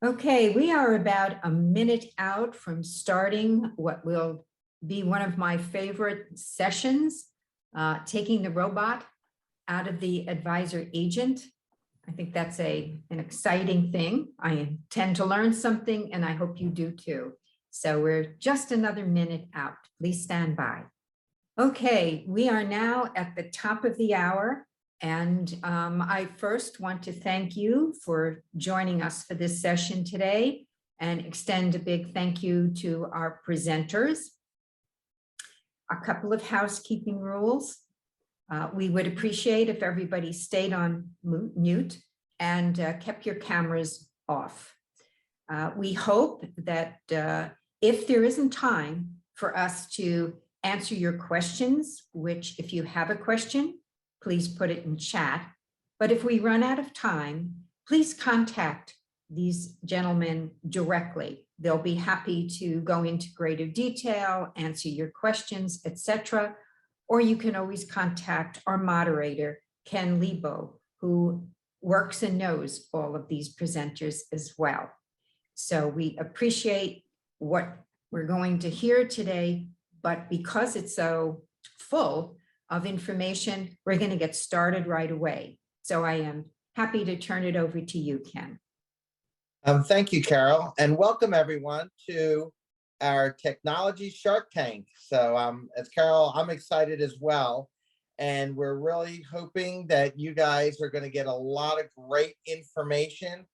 Okay, we are about a minute out from starting what will be one of my favorite sessions, taking the robot out of the advisor agent. I think that's an exciting thing. I intend to learn something, and I hope you do too. So we're just another minute out. Please stand by. Okay, we are now at the top of the hour. And I first want to thank you for joining us for this session today and extend a big thank you to our presenters. A couple of housekeeping rules. We would appreciate if everybody stayed on mute and kept your cameras off. We hope that if there isn't time for us to answer your questions, which if you have a question, please put it in chat. But if we run out of time, please contact these gentlemen directly. They'll be happy to go into greater detail, answer your questions, etc. Or you can always contact our moderator, Ken Leibow, who works and knows all of these presenters as well. So we appreciate what we're going to hear today, but because it's so full of information, we're going to get started right away. So I am happy to turn it over to you, Ken. Thank you, Carol, and welcome everyone to our Technology Shark Tank. So as Carol, I'm excited as well, and we're really hoping that you guys are going to get a lot of great information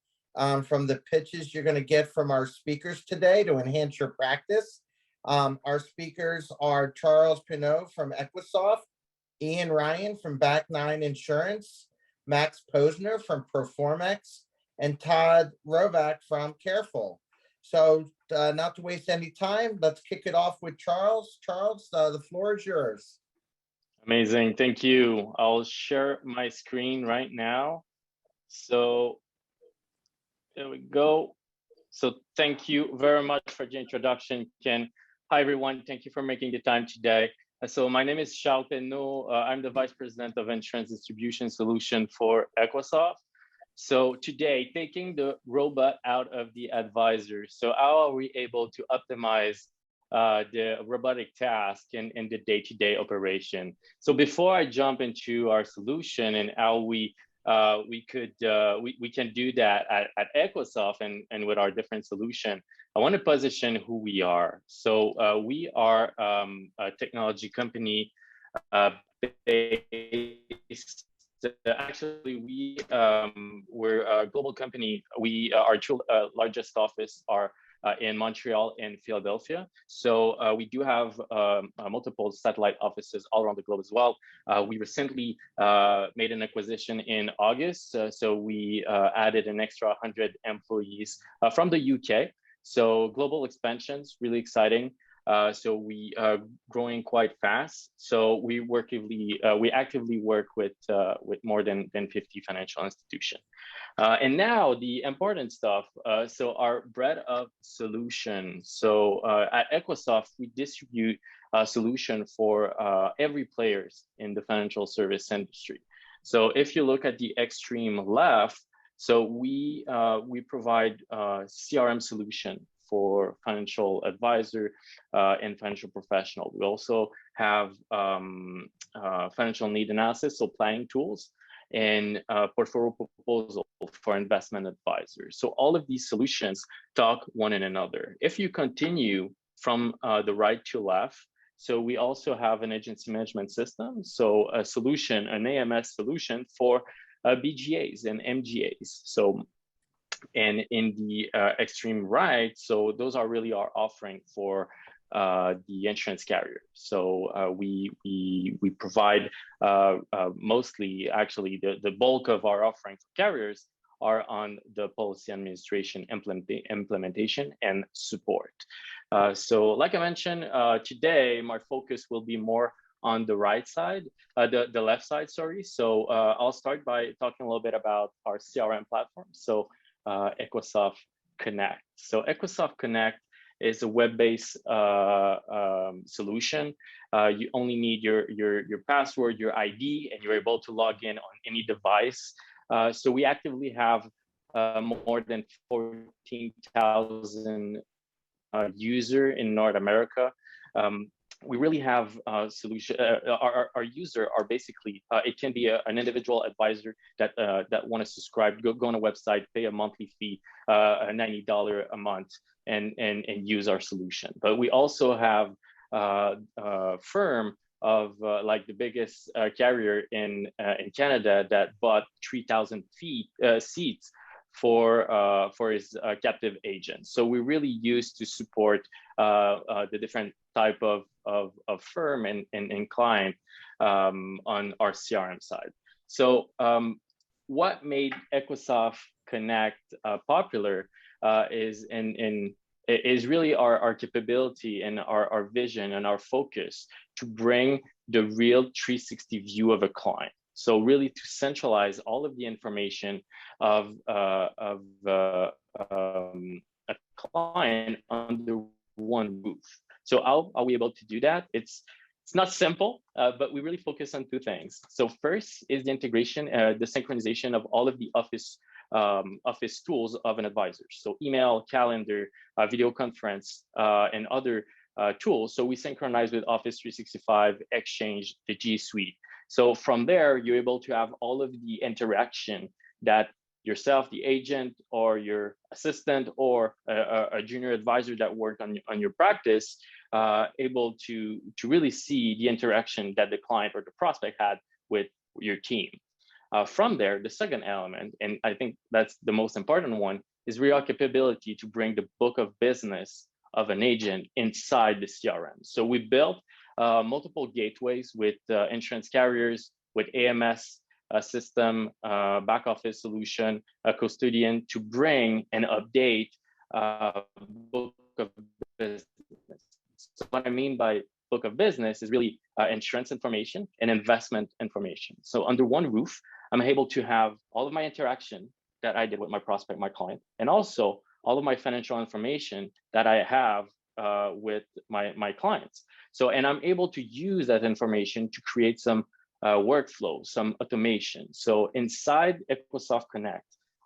from the pitches you're going to get from our speakers today to enhance your practice. Our speakers are Charles Pedneault from Equisoft, Ian Ryan from Back 9 Insurance, Max Posner from Proformex, and Todd Rovak from Carefull. So not to waste any time, let's kick it off with Charles. Charles, the floor is yours. Amazing, thank you. I'll share my screen right now. So there we go. So thank you very much for the introduction, Ken. Hi, everyone. Thank you for making the time today. So my name is Charles Pedneault. I'm the Vice President of Insurance Distribution Solution for Equisoft. So today, taking the robot out of the advisor. So how are we able to optimize the robotic task in the day-to-day operation? So before I jump into our solution and how we can do that at Equisoft and with our different solution, I want to position who we are. So we are a technology company based. Actually, we're a global company. Our two largest offices are in Montreal and Philadelphia. So we do have multiple satellite offices all around the globe as well. We recently made an acquisition in August. So we added an extra 100 employees from the UK. So global expansion's really exciting. So we are growing quite fast. So we actively work with more than 50 financial institutions. And now the important stuff. So our breadth of solutions. So at Equisoft, we distribute a solution for every players in the financial service industry. So if you look at the extreme left, so we provide CRM solution for financial advisor and financial professional. We also have financial need analysis, so planning tools, and portfolio proposal for investment advisors. So all of these solutions talk one and another. If you continue from the right to left, so we also have an agency management system, so a solution, an AMS solution for BGAs and MGAs. So, and in the extreme right, so those are really our offering for the insurance carrier. So we provide mostly, actually, the bulk of our offering for carriers are on the policy administration, implementation, and support. So like I mentioned, today, my focus will be more on the right side, the left side, sorry. So I'll start by talking a little bit about our CRM platform. So Equisoft Connect. So Equisoft Connect is a web-based solution. You only need your password, your ID, and you're able to log in on any device. So we actively have more than 14,000 user in North America. We really have a solution. Our user are basically, it can be an individual advisor that want to subscribe, go on a website, pay a monthly fee, $90 a month, and use our solution. But we also have a firm of like the biggest carrier in Canada that bought 3,000 seats for his captive agents. So we really used to support the different type of firm and client on our CRM side. So what made Equisoft Connect popular is really our capability and our vision and our focus to bring the real 360 view of a client. So really to centralize all of the information of a client under one roof. So how are we able to do that? It's not simple, but we really focus on two things. So first is the integration, the synchronization of all of the office tools of an advisor. So email, calendar, video conference, and other tools. So we synchronize with Office 365, Exchange, the G Suite. So from there, you're able to have all of the interaction that yourself, the agent, or your assistant, or a junior advisor that worked on your practice, able to really see the interaction that the client or the prospect had with your team. From there, the second element, and I think that's the most important one, is real capability to bring the book of business of an agent inside the CRM. So we built multiple gateways with insurance carriers, with AMS system, back office solution, a custodian to bring and update book of business. So what I mean by book of business is really insurance information and investment information. So under one roof, I'm able to have all of my interaction that I did with my prospect, my client, and also all of my financial information that I have with my clients. So, and I'm able to use that information to create some workflow, some automation. So inside Equisoft Connect,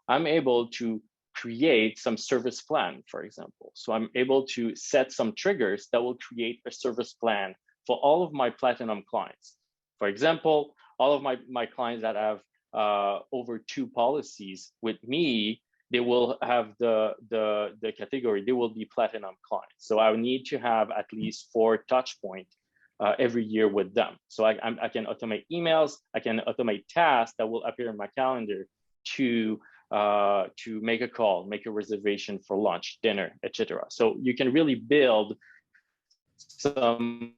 I'm able to create some service plan, for example. So I'm able to set some triggers that will create a service plan for all of my platinum clients. For example, all of my clients that have over 2 policies with me, they will have the category, they will be platinum clients. So I need to have at least 4 touch points every year with them. So I can automate emails, I can automate tasks that will appear in my calendar to make a call, make a reservation for lunch, dinner, etc. So you can really build some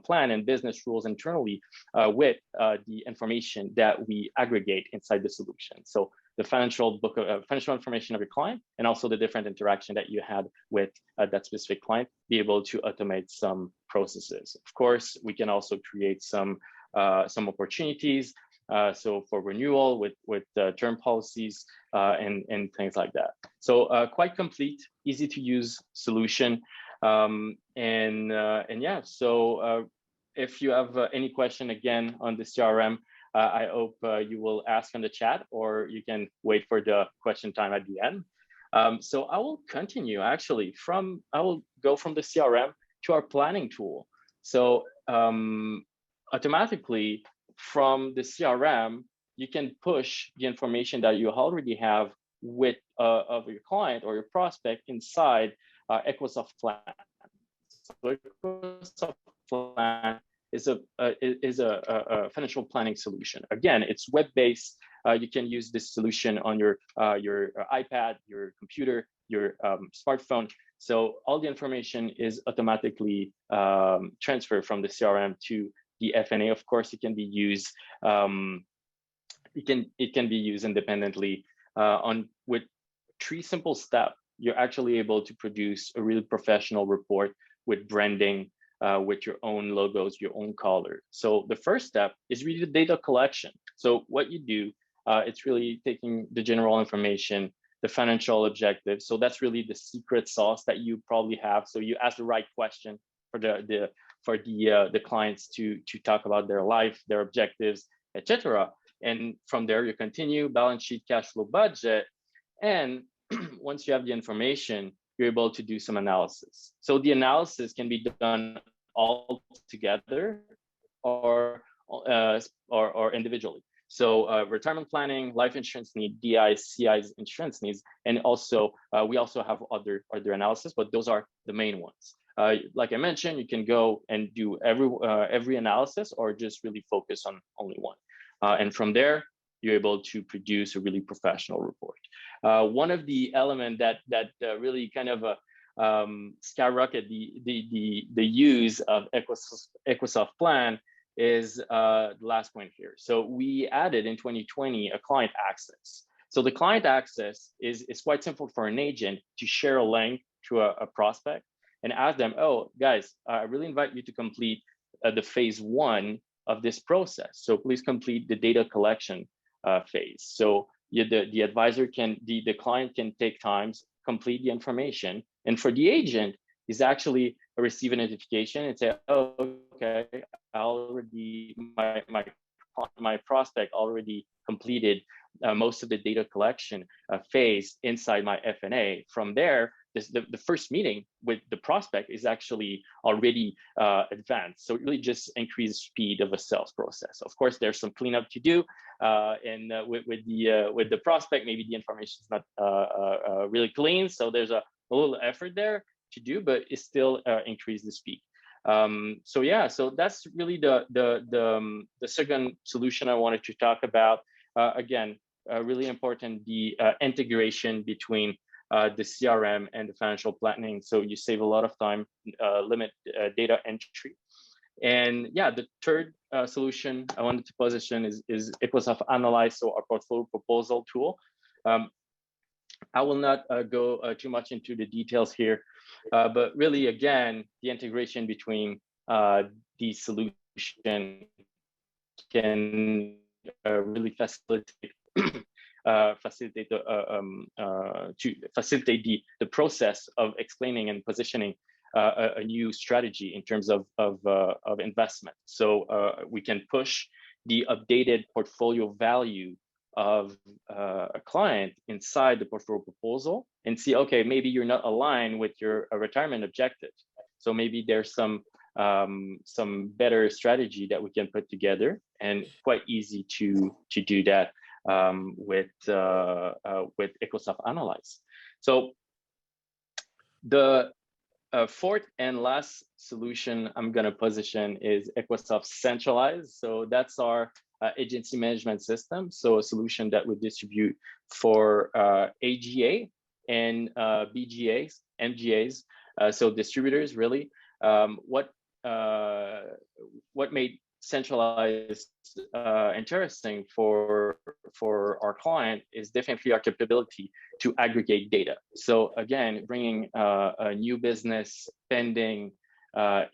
plan and business rules internally with the information that we aggregate inside the solution. So the financial book of financial information of your client, and also the different interaction that you had with that specific client, be able to automate some processes. Of course, we can also create some opportunities. So for renewal with term policies and things like that. So quite complete, easy to use solution. And yeah, so if you have any question again on the CRM, I hope you will ask on the chat, or you can wait for the question time at the end. So I will continue actually I will go from the CRM to our planning tool. So automatically, from the CRM, you can push the information that you already have with of your client or your prospect inside Equisoft Plan. So Equisoft Plan is a financial planning solution. Again, it's web-based. You can use this solution on your iPad, your computer, your smartphone. So all the information is automatically transferred from the CRM to the FNA. Of course, it can be used. It can be used independently. With 3 simple steps, you're actually able to produce a really professional report with branding, with your own logos, your own color. So the first step is really the data collection. So what you do, it's really taking the general information, the financial objectives. So that's really the secret sauce that you probably have. So you ask the right question for the clients to talk about their life, their objectives, etc. And from there, you continue balance sheet, cash flow, budget. And once you have the information, you're able to do some analysis. So the analysis can be done all together or individually. So retirement planning, life insurance need, DIs, CIs, insurance needs, and also we also have other analysis, but those are the main ones. Like I mentioned, you can go and do every analysis or just really focus on only one. And from there, you're able to produce a really professional report. One of the elements that really kind of skyrocket the use of Equisoft Plan is the last point here. So we added in 2020 a client access. So the client access is quite simple for an agent to share a link to a prospect and ask them, oh, guys, I really invite you to complete the phase 1 of this process. So please complete the data collection phase. So the advisor the client can take times, complete the information. And for the agent, is actually receive a notification and say, oh, okay, my prospect already completed most of the data collection phase inside my FNA. From there, the first meeting with the prospect is actually already advanced. So it really just increases speed of a sales process. Of course, there's some cleanup to do, and with the prospect, maybe the information is not really clean. So there's a little effort there to do, but it still increase the speed. So yeah, so that's really the second solution I wanted to talk about. Again, really important, the integration between the CRM and the financial planning. So you save a lot of time, limit data entry. And yeah, the third solution I wanted to position is Equisoft Analyze, so our portfolio proposal tool. I will not go too much into the details here, but really, again, the integration between these solutions can really facilitate the process of explaining and positioning a new strategy in terms of investment. So we can push the updated portfolio value of a client inside the portfolio proposal and see, okay, maybe you're not aligned with your retirement objective. So maybe there's some better strategy that we can put together, and quite easy to do that with Equisoft Analyze. So the fourth and last solution I'm going to position is Equisoft Centralize. So that's our agency management system. So a solution that we distribute for AGA and BGAs, MGAs. So distributors, really. What made Centralize interesting for our client is definitely our capability to aggregate data. So again, bringing a new business, pending,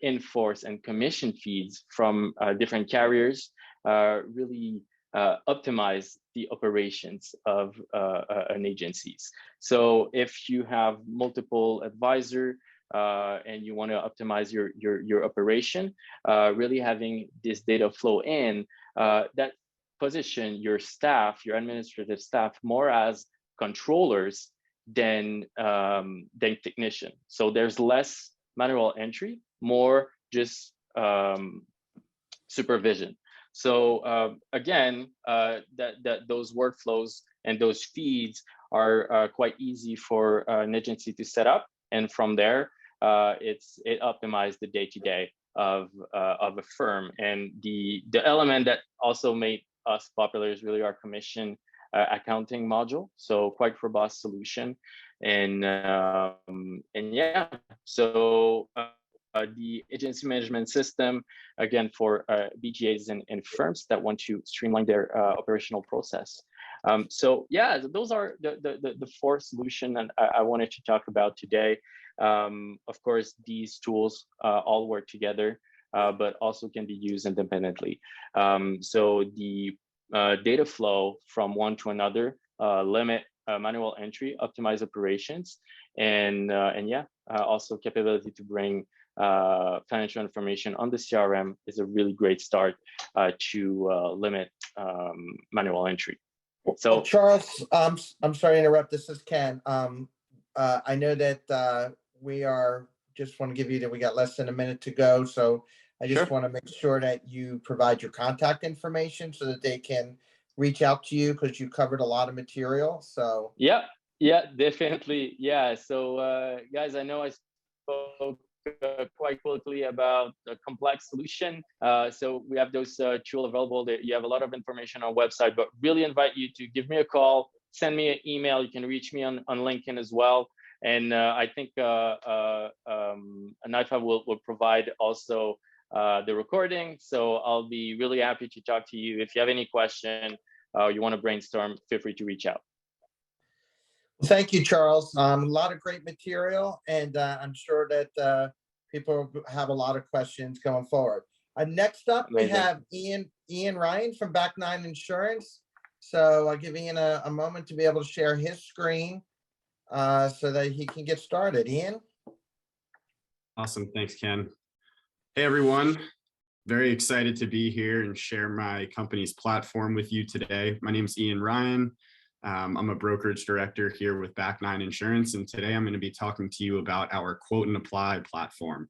in-force, and commission feeds from different carriers really optimize the operations of an agencies. So if you have multiple advisors and you want to optimize your operation, really having this data flow in, that position your staff, your administrative staff, more as controllers than technician. So there's less manual entry, more just supervision. So again, those workflows and those feeds are quite easy for an agency to set up, and from there, it optimized the day-to-day of a firm. And the element that also made us popular is really our commission accounting module. So quite robust solution, and yeah, so. The agency management system, again, for BGAs and firms that want to streamline their operational process. So yeah, those are the four solutions that I wanted to talk about today. Of course, these tools all work together, but also can be used independently. So the data flow from one to another, limit manual entry, optimize operations, and yeah, also capability to bring financial information on the CRM is a really great start to limit manual entry. So, well, Charles, I'm sorry to interrupt. This is Ken. I know that we are just want to give you that we got less than a minute to go. So I just sure. want to make sure that you provide your contact information so that they can reach out to you because you covered a lot of material. So Yeah, definitely. Yeah. So, guys, I know I spoke quite quickly about a complex solution. So we have those tools available. That you have a lot of information on our website, but really invite you to give me a call, send me an email. You can reach me on LinkedIn as well. And I think Naifa will provide also the recording. So I'll be really happy to talk to you. If you have any question, you want to brainstorm, feel free to reach out. thank you, Charles. A lot of great material, and I'm sure that people have a lot of questions going forward. Next up, we Amazing. have Ian Ryan from Back Nine Insurance. So I'll give Ian a moment to be able to share his screen so that he can get started. Ian? Awesome. Thanks, Ken. Hey, everyone. Very excited to be here and share my company's platform with you today. My name is Ian Ryan. I'm a brokerage director here with Back Nine Insurance, and today I'm going to be talking to you about our Quote and Apply platform.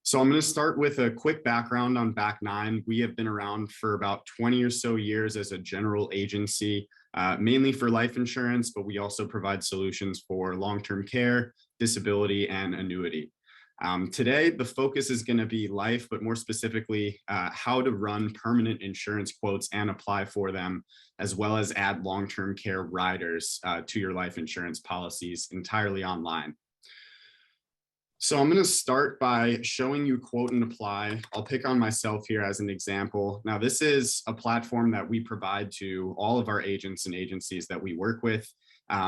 So I'm going to start with a quick background on Back Nine. We have been around for about 20 or so years as a general agency, mainly for life insurance, but we also provide solutions for long-term care, disability, and annuity. Today, the focus is going to be life, but more specifically, how to run permanent insurance quotes and apply for them, as well as add long-term care riders to your life insurance policies entirely online. So I'm going to start by showing you Quote and Apply. I'll pick on myself here as an example. Now, this is a platform that we provide to all of our agents and agencies that we work with.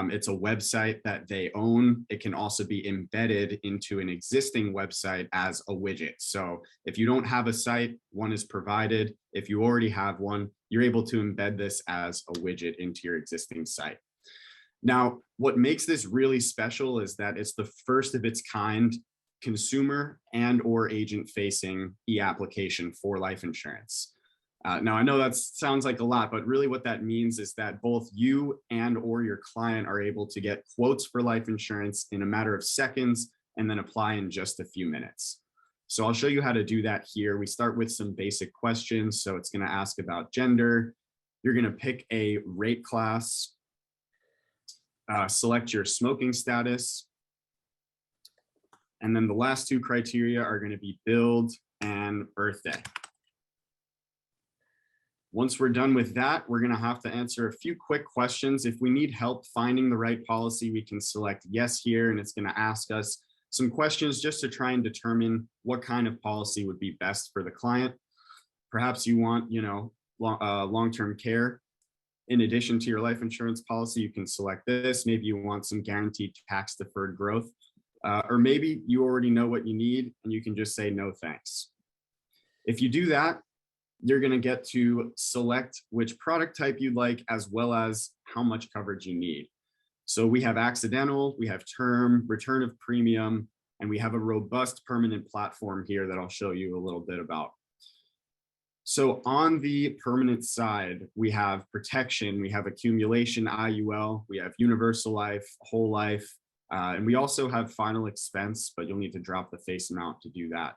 It's a website that they own. It can also be embedded into an existing website as a widget. So if you don't have a site, one is provided. If you already have one, you're able to embed this as a widget into your existing site. Now, what makes this really special is that it's the first of its kind consumer and or agent facing e-application for life insurance. Now, I know that sounds like a lot, but really what that means is that both you and or your client are able to get quotes for life insurance in a matter of seconds and then apply in just a few minutes. So I'll show you how to do that here. We start with some basic questions. So it's going to ask about gender. You're going to pick a rate class, select your smoking status. And then the last two criteria are going to be build and birthday. Once we're done with that, we're going to have to answer a few quick questions. If we need help finding the right policy, we can select yes here, and it's going to ask us some questions just to try and determine what kind of policy would be best for the client. Perhaps you want, long-term care. In addition to your life insurance policy, you can select this. Maybe you want some guaranteed tax-deferred growth, or maybe you already know what you need and you can just say no thanks. If you do that, you're going to get to select which product type you'd like, as well as how much coverage you need. So we have accidental, we have term, return of premium, and we have a robust permanent platform here that I'll show you a little bit about. So on the permanent side, we have protection, we have accumulation, IUL, we have universal life, whole life, and we also have final expense, but you'll need to drop the face amount to do that.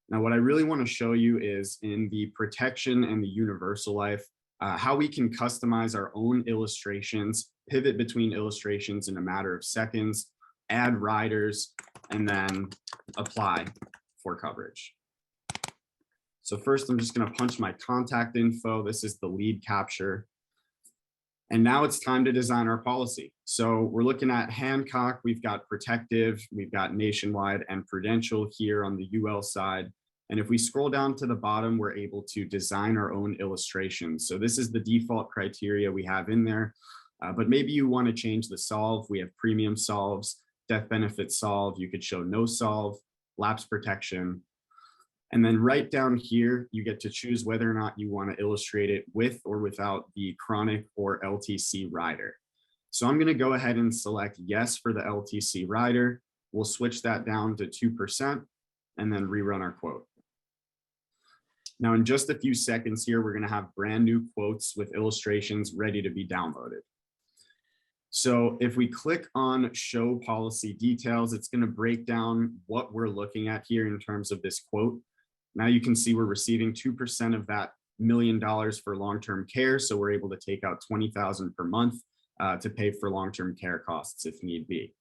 Now, what I really want to show you is in the protection and the universal life, how we can customize our own illustrations, pivot between illustrations in a matter of seconds, add riders, and then apply for coverage. So first, I'm just going to punch my contact info. This is the lead capture. And now it's time to design our policy. So we're looking at Hancock, we've got Protective, we've got Nationwide and Prudential here on the UL side. And if we scroll down to the bottom, we're able to design our own illustrations. So this is the default criteria we have in there, but maybe you want to change the solve. We have premium solves, death benefit solve. You could show no solve, lapse protection. And then right down here, you get to choose whether or not you want to illustrate it with or without the chronic or LTC rider. So I'm going to go ahead and select yes for the LTC rider. We'll switch that down to 2%. and then rerun our quote. Now, in just a few seconds here, we're going to have brand new quotes with illustrations ready to be downloaded. So if we click on show policy details, it's going to break down what we're looking at here in terms of this quote. Now you can see we're receiving 2% of that $1 million for long-term care. So we're able to take out $20,000 per month to pay for long-term care costs if need be.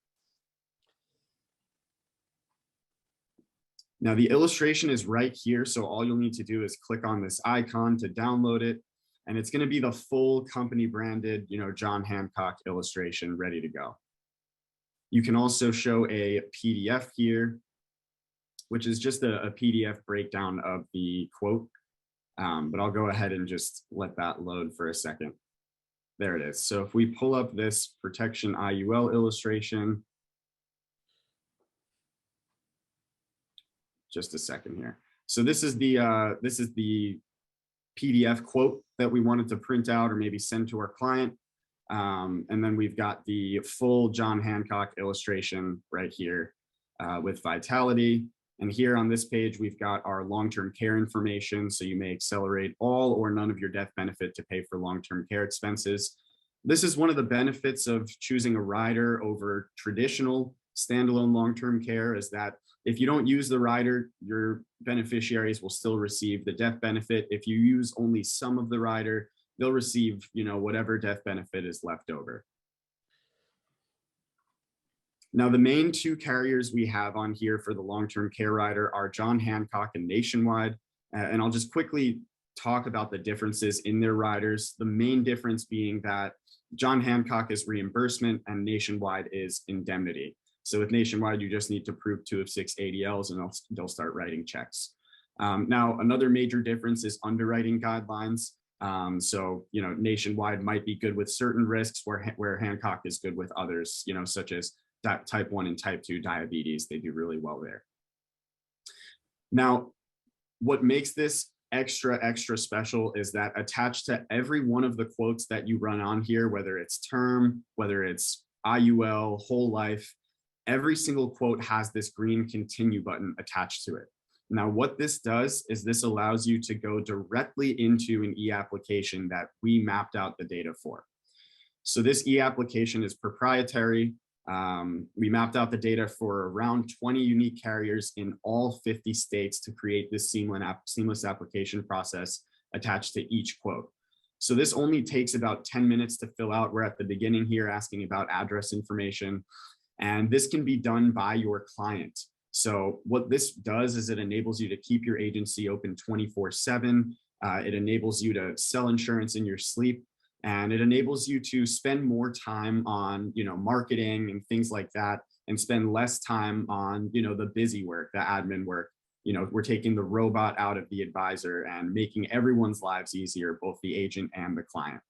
Now the illustration is right here. So all you'll need to do is click on this icon to download it. And it's going to be the full company branded, John Hancock illustration ready to go. You can also show a PDF here, which is just a PDF breakdown of the quote. But I'll go ahead and just let that load for a second. There it is. So if we pull up this protection IUL illustration, just a second here. So this is the PDF quote that we wanted to print out or maybe send to our client. And then we've got the full John Hancock illustration right here with Vitality. And here on this page, we've got our long-term care information. So you may accelerate all or none of your death benefit to pay for long-term care expenses. This is one of the benefits of choosing a rider over traditional standalone long-term care, is that if you don't use the rider, your beneficiaries will still receive the death benefit. If you use only some of the rider, they'll receive, whatever death benefit is left over. Now, the main two carriers we have on here for the long-term care rider are John Hancock and Nationwide. And I'll just quickly talk about the differences in their riders. The main difference being that John Hancock is reimbursement and Nationwide is indemnity. So with Nationwide, you just need to prove 2 of 6 ADLs and they'll start writing checks. Now, another major difference is underwriting guidelines. So, Nationwide might be good with certain risks where Hancock is good with others, such as type 1 and type 2 diabetes. They do really well there. Now, what makes this extra special is that attached to every one of the quotes that you run on here, whether it's term, whether it's IUL, whole life, every single quote has this green continue button attached to it. Now, what this does is this allows you to go directly into an e-application that we mapped out the data for. So this e-application is proprietary. We mapped out the data for around 20 unique carriers in all 50 states to create this seamless application process attached to each quote. So this only takes about 10 minutes to fill out. We're at the beginning here asking about address information. And this can be done by your client. So what this does is it enables you to keep your agency open 24/7. It enables you to sell insurance in your sleep, and it enables you to spend more time on, marketing and things like that, and spend less time on, the busy work, the admin work. We're taking the robot out of the advisor and making everyone's lives easier, both the agent and the client.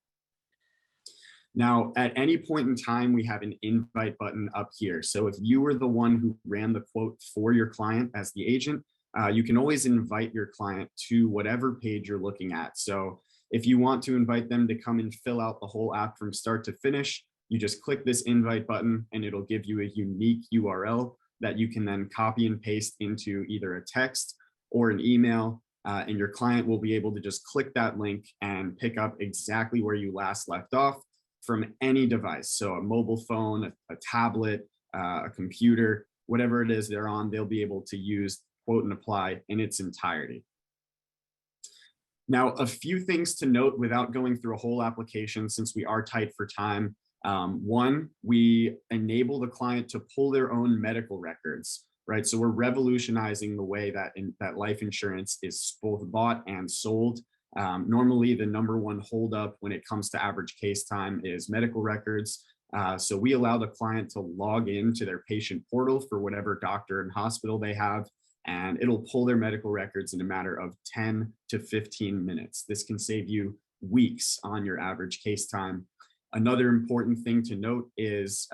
Now, at any point in time, we have an invite button up here. So if you were the one who ran the quote for your client as the agent, you can always invite your client to whatever page you're looking at. So if you want to invite them to come and fill out the whole app from start to finish, you just click this invite button and it'll give you a unique URL that you can then copy and paste into either a text or an email. And your client will be able to just click that link and pick up exactly where you last left off from any device. So a mobile phone, a tablet, a computer, whatever it is they're on, they'll be able to use quote and apply in its entirety. Now, a few things to note without going through a whole application, since we are tight for time. One, we enable the client to pull their own medical records, right? So we're revolutionizing the way that life insurance is both bought and sold. Normally, the #1 holdup when it comes to average case time is medical records. So we allow the client to log into their patient portal for whatever doctor and hospital they have, and it'll pull their medical records in a matter of 10 to 15 minutes. This can save you weeks on your average case time. Another important thing to note is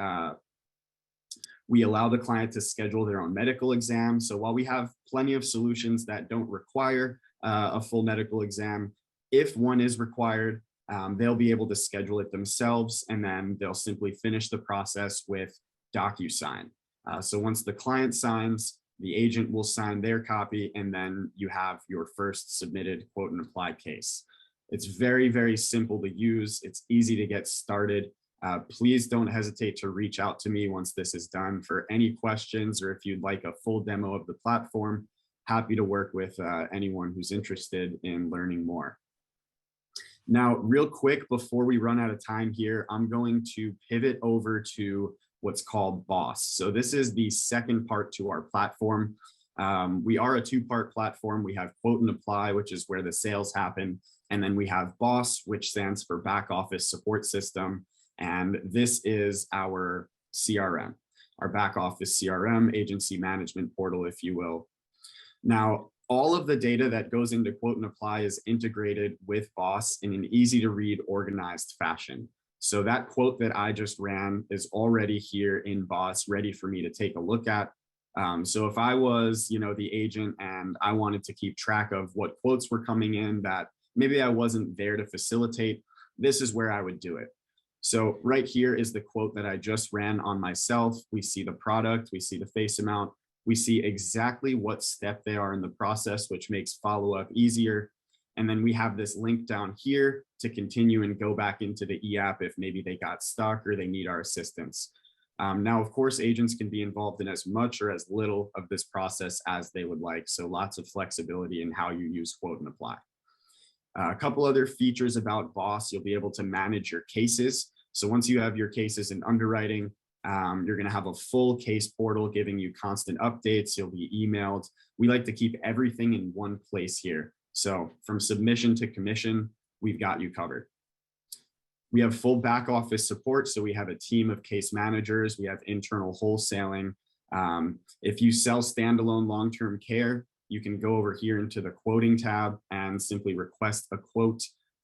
we allow the client to schedule their own medical exam. So while we have plenty of solutions that don't require a full medical exam, if one is required, they'll be able to schedule it themselves, and then they'll simply finish the process with DocuSign. So once the client signs, The agent will sign their copy, and then you have your first submitted quote and apply case. It's very, very simple to use. It's easy to get started. Please don't hesitate to reach out to me once this is done for any questions, or if you'd like a full demo of the platform. Happy to work with anyone who's interested in learning more. Now, real quick, before we run out of time here, I'm going to pivot over to what's called Boss. So this is the second part to our platform. We are a two-part platform. We have Quote and Apply, which is where the sales happen. And then we have Boss, which stands for Back Office Support System. And this is our CRM, our back office CRM, agency management portal, if you will. Now, all of the data that goes into Quote and Apply is integrated with Boss in an easy to read, organized fashion. So that quote that I just ran is already here in Boss, ready for me to take a look at. So if I was, the agent and I wanted to keep track of what quotes were coming in that maybe I wasn't there to facilitate, this is where I would do it. So right here is the quote that I just ran on myself. We see the product, we see the face amount, we see exactly what step they are in the process, which makes follow-up easier. And then we have this link down here to continue and go back into the e-app if maybe they got stuck or they need our assistance. Now, of course, agents can be involved in as much or as little of this process as they would like. So lots of flexibility in how you use Quote and Apply. A couple other features about Boss: you'll be able to manage your cases. So once you have your cases in underwriting, you're going to have a full case portal giving you constant updates. You'll be emailed. We like to keep everything in one place here. So from submission to commission, we've got you covered. We have full back office support. So we have a team of case managers. We have internal wholesaling. If you sell standalone long-term care, you can go over here into the quoting tab and simply request a quote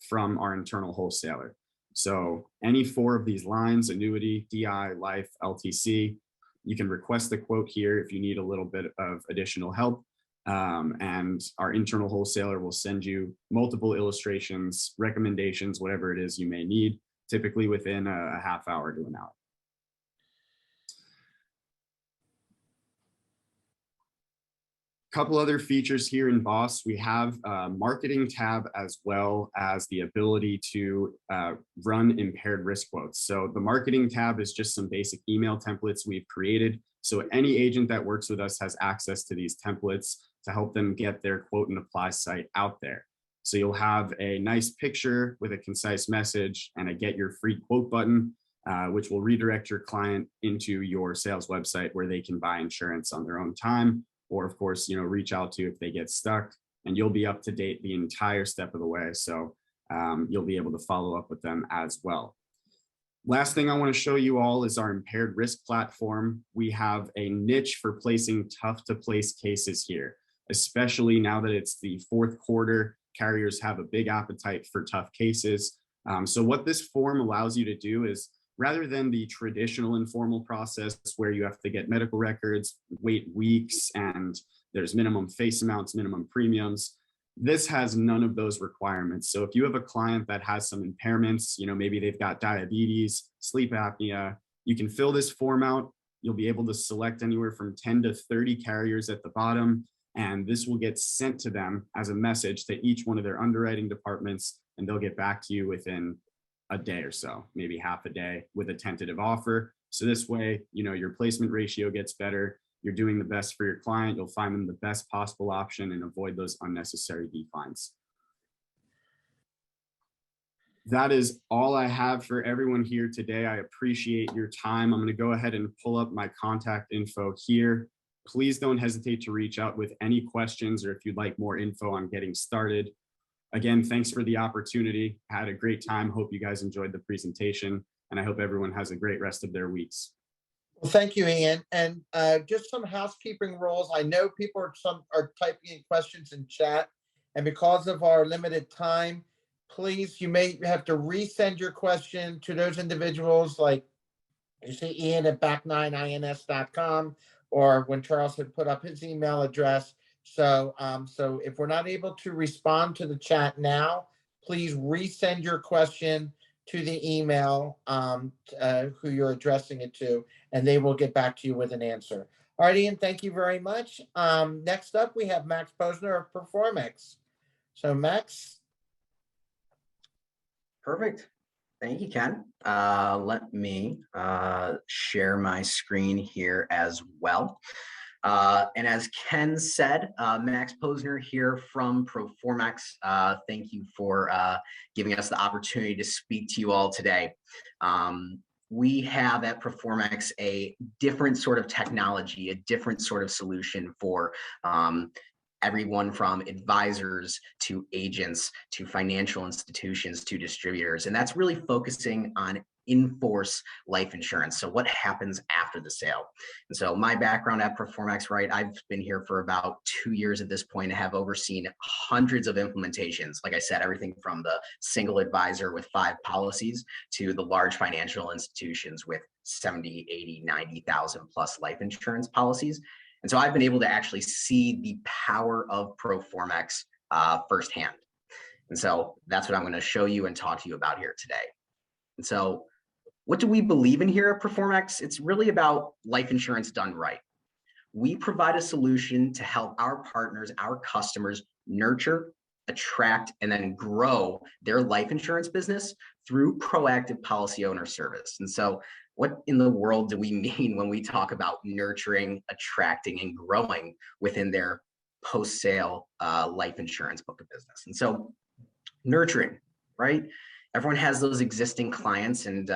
from our internal wholesaler. So any 4 of these lines, annuity, DI, life, LTC, you can request a quote here if you need a little bit of additional help. And our internal wholesaler will send you multiple illustrations, recommendations, whatever it is you may need, typically within a half hour to an hour. Couple other features here in Boss. We have a marketing tab as well as the ability to run impaired risk quotes. So the marketing tab is just some basic email templates we've created. So any agent that works with us has access to these templates to help them get their Quote and Apply site out there. So you'll have a nice picture with a concise message and a get your free quote button, which will redirect your client into your sales website where they can buy insurance on their own time. Or of course, reach out to if they get stuck, and you'll be up to date the entire step of the way. So you'll be able to follow up with them as well. Last thing I want to show you all is our impaired risk platform. We have a niche for placing tough to place cases here, especially now that it's the 4th quarter. Carriers have a big appetite for tough cases. So what this form allows you to do is, rather than the traditional informal process where you have to get medical records, wait weeks, and there's minimum face amounts, minimum premiums, this has none of those requirements. So if you have a client that has some impairments, maybe they've got diabetes, sleep apnea, you can fill this form out. You'll be able to select anywhere from 10 to 30 carriers at the bottom, and this will get sent to them as a message to each one of their underwriting departments, and they'll get back to you within a day or so, maybe half a day, with a tentative offer. So this way, your placement ratio gets better. You're doing the best for your client. You'll find them the best possible option and avoid those unnecessary declines. That is all I have for everyone here today. I appreciate your time. I'm going to go ahead and pull up my contact info here. Please don't hesitate to reach out with any questions or if you'd like more info on getting started. Again, thanks for the opportunity. I had a great time. Hope you guys enjoyed the presentation, and I hope everyone has a great rest of their weeks. Well, thank you, Ian. And just some housekeeping rules. I know people are typing in questions in chat, and because of our limited time, please, you may have to resend your question to those individuals, like you see Ian at back9ins.com, or when Charles had put up his email address. So if we're not able to respond to the chat now, please resend your question to the email who you're addressing it to, and they will get back to you with an answer. All right, Ian, thank you very much. Next up, we have Max Posner of Proformex. So Max. Perfect. Thank you, Ken. Let me share my screen here as well. And as Ken said, Max Posner here from Proformex. Thank you for giving us the opportunity to speak to you all today. We have at Proformex a different sort of technology, a different sort of solution for everyone from advisors to agents to financial institutions to distributors. And that's really focusing on in-force life insurance. So what happens after the sale? And so my background at Proformex, right, I've been here for about 2 years at this point and have overseen hundreds of implementations. Like I said, everything from the single advisor with 5 policies to the large financial institutions with 70, 80, 90,000 plus life insurance policies. And so I've been able to actually see the power of Proformex firsthand. And so that's what I'm going to show you and talk to you about here today. And so what do we believe in here at Proformex? It's really about life insurance done right. We provide a solution to help our partners, our customers, nurture, attract, and then grow their life insurance business through proactive policy owner service. And so what in the world do we mean when we talk about nurturing, attracting, and growing within their post-sale life insurance book of business? And so nurturing, right? Everyone has those existing clients, and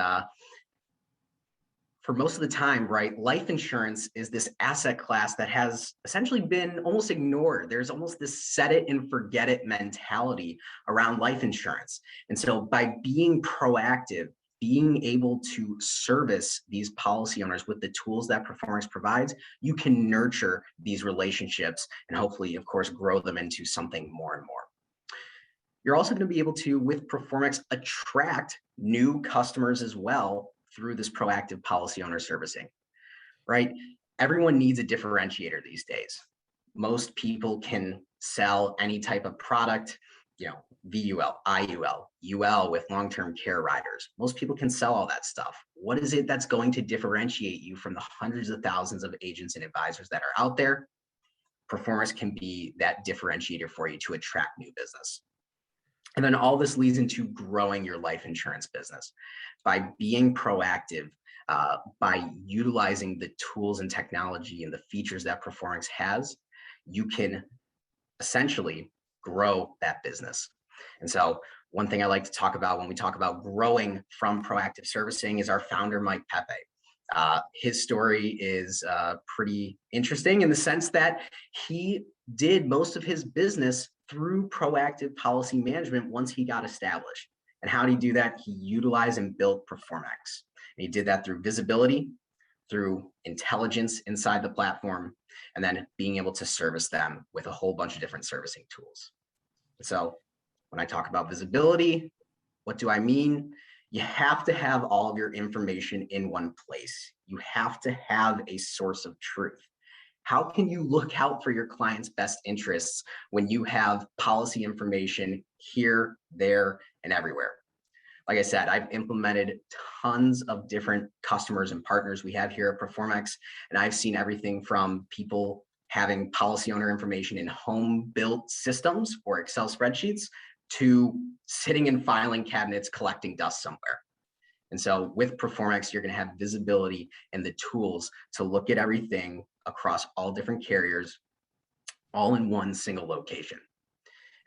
for most of the time, right, life insurance is this asset class that has essentially been almost ignored. There's almost this set it and forget it mentality around life insurance. And so by being proactive, being able to service these policy owners with the tools that Proformex provides, you can nurture these relationships and hopefully, of course, grow them into something more and more. You're also going to be able to, with Proformex, attract new customers as well through this proactive policy owner servicing, right? Everyone needs a differentiator these days. Most people can sell any type of product, you know, VUL, IUL, UL with long-term care riders. Most people can sell all that stuff. What is it that's going to differentiate you from the hundreds of thousands of agents and advisors that are out there? Proformex can be that differentiator for you to attract new business. And then all this leads into growing your life insurance business by being proactive, by utilizing the tools and technology and the features that Proformex has. You can essentially grow that business. And so one thing I like to talk about when we talk about growing from proactive servicing is our founder, Mike Pepe. His story is pretty interesting in the sense that he did most of his business through proactive policy management once he got established. And how did he do that? He utilized and built Proformex. And he did that through visibility, through intelligence inside the platform, and then being able to service them with a whole bunch of different servicing tools. So when I talk about visibility, what do I mean? You have to have all of your information in one place. You have to have a source of truth. How can you look out for your client's best interests when you have policy information here, there, and everywhere? Like I said, I've implemented tons of different customers and partners we have here at Proformex, and I've seen everything from people having policy owner information in home-built systems or Excel spreadsheets to sitting in filing cabinets collecting dust somewhere. And so with Proformex, you're going to have visibility and the tools to look at everything across all different carriers, all in one single location.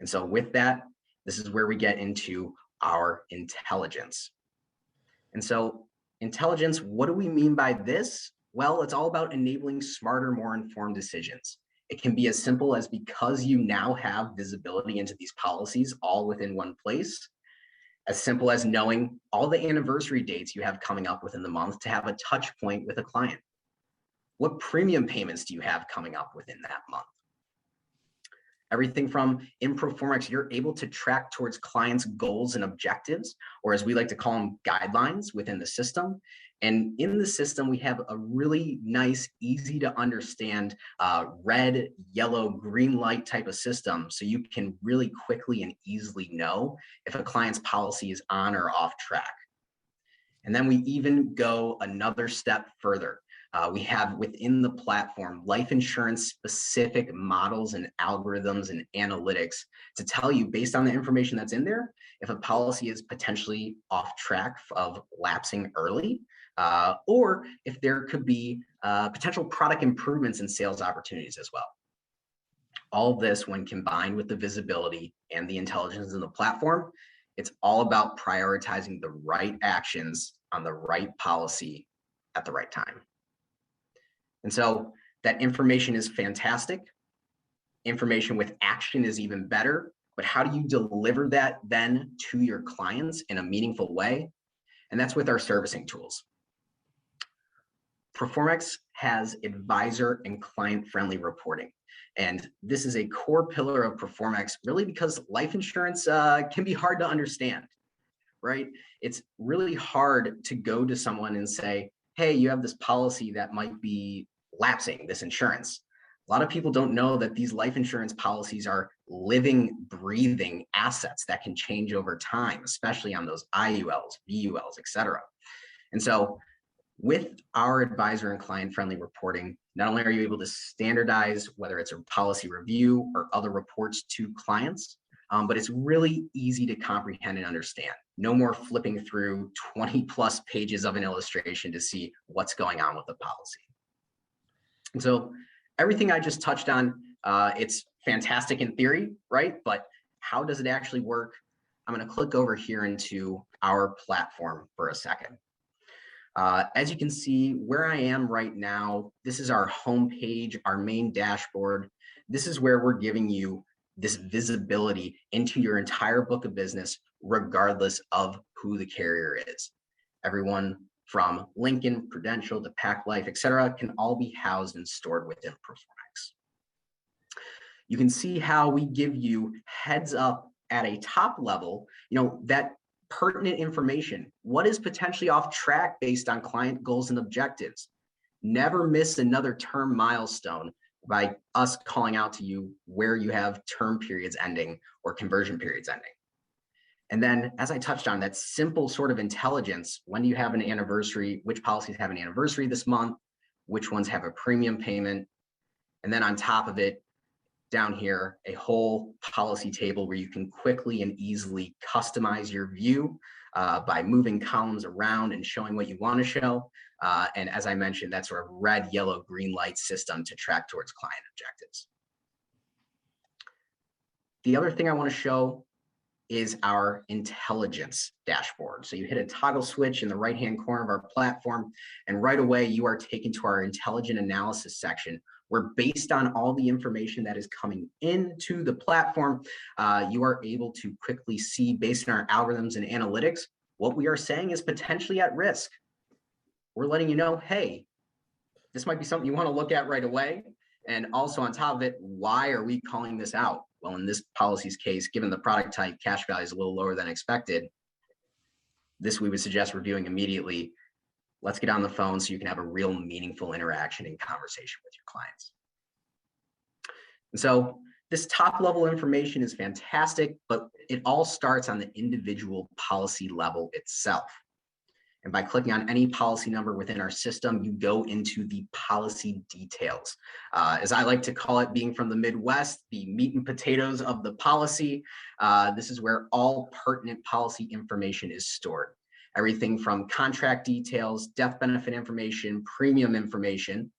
And so with that, this is where we get into our intelligence. And so intelligence, what do we mean by this? Well, it's all about enabling smarter, more informed decisions. It can be as simple as, because you now have visibility into these policies all within one place, as simple as knowing all the anniversary dates you have coming up within the month to have a touch point with a client. What premium payments do you have coming up within that month? Everything from in Proformex, you're able to track towards clients' goals and objectives, or as we like to call them, guidelines within the system. And in the system, we have a really nice, easy to understand red, yellow, green light type of system. So you can really quickly and easily know if a client's policy is on or off track. And then we even go another step further. We have within the platform life insurance specific models and algorithms and analytics to tell you, based on the information that's in there, if a policy is potentially off track of lapsing early, or if there could be potential product improvements and sales opportunities as well. All of this, when combined with the visibility and the intelligence in the platform, it's all about prioritizing the right actions on the right policy at the right time. And so that information is fantastic. Information with action is even better, but how do you deliver that then to your clients in a meaningful way? And that's with our servicing tools. Proformex has advisor and client-friendly reporting. And this is a core pillar of Proformex, really because life insurance can be hard to understand, right? It's really hard to go to someone and say, hey, you have this policy that might be lapsing, this insurance. A lot of people don't know that these life insurance policies are living, breathing assets that can change over time, especially on those IULs, VULs, et cetera. And so with our advisor and client-friendly reporting, not only are you able to standardize whether it's a policy review or other reports to clients, but it's really easy to comprehend and understand. No more flipping through 20 plus pages of an illustration to see what's going on with the policy. And so everything I just touched on, it's fantastic in theory, right? But how does it actually work? I'm going to click over here into our platform for a second. As you can see, where I am right now, this is our homepage, our main dashboard. This is where we're giving you this visibility into your entire book of business, regardless of who the carrier is. Everyone from Lincoln, Prudential to Pac Life, et cetera, can all be housed and stored within Proformex. You can see how we give you heads up at a top level, that pertinent information. What is potentially off track based on client goals and objectives? Never miss another term milestone by us calling out to you where you have term periods ending or conversion periods ending. And then, as I touched on, that simple sort of intelligence, when do you have an anniversary, which policies have an anniversary this month, which ones have a premium payment, and then on top of it, down here, a whole policy table where you can quickly and easily customize your view by moving columns around and showing what you want to show. And as I mentioned, that sort of red, yellow, green light system to track towards client objectives. The other thing I want to show is our intelligence dashboard. So you hit a toggle switch in the right-hand corner of our platform, and right away you are taken to our intelligent analysis section, where based on all the information that is coming into the platform, you are able to quickly see, based on our algorithms and analytics, what we are saying is potentially at risk. We're letting you know, hey, this might be something you want to look at right away. And also on top of it, why are we calling this out? Well, in this policy's case, given the product type, cash value is a little lower than expected. This we would suggest reviewing immediately. Let's get on the phone so you can have a real meaningful interaction and conversation with your clients. And so this top level information is fantastic, but it all starts on the individual policy level itself. And by clicking on any policy number within our system, you go into the policy details. As I like to call it, being from the Midwest, the meat and potatoes of the policy. This is where all pertinent policy information is stored. Everything from contract details, death benefit information, premium information,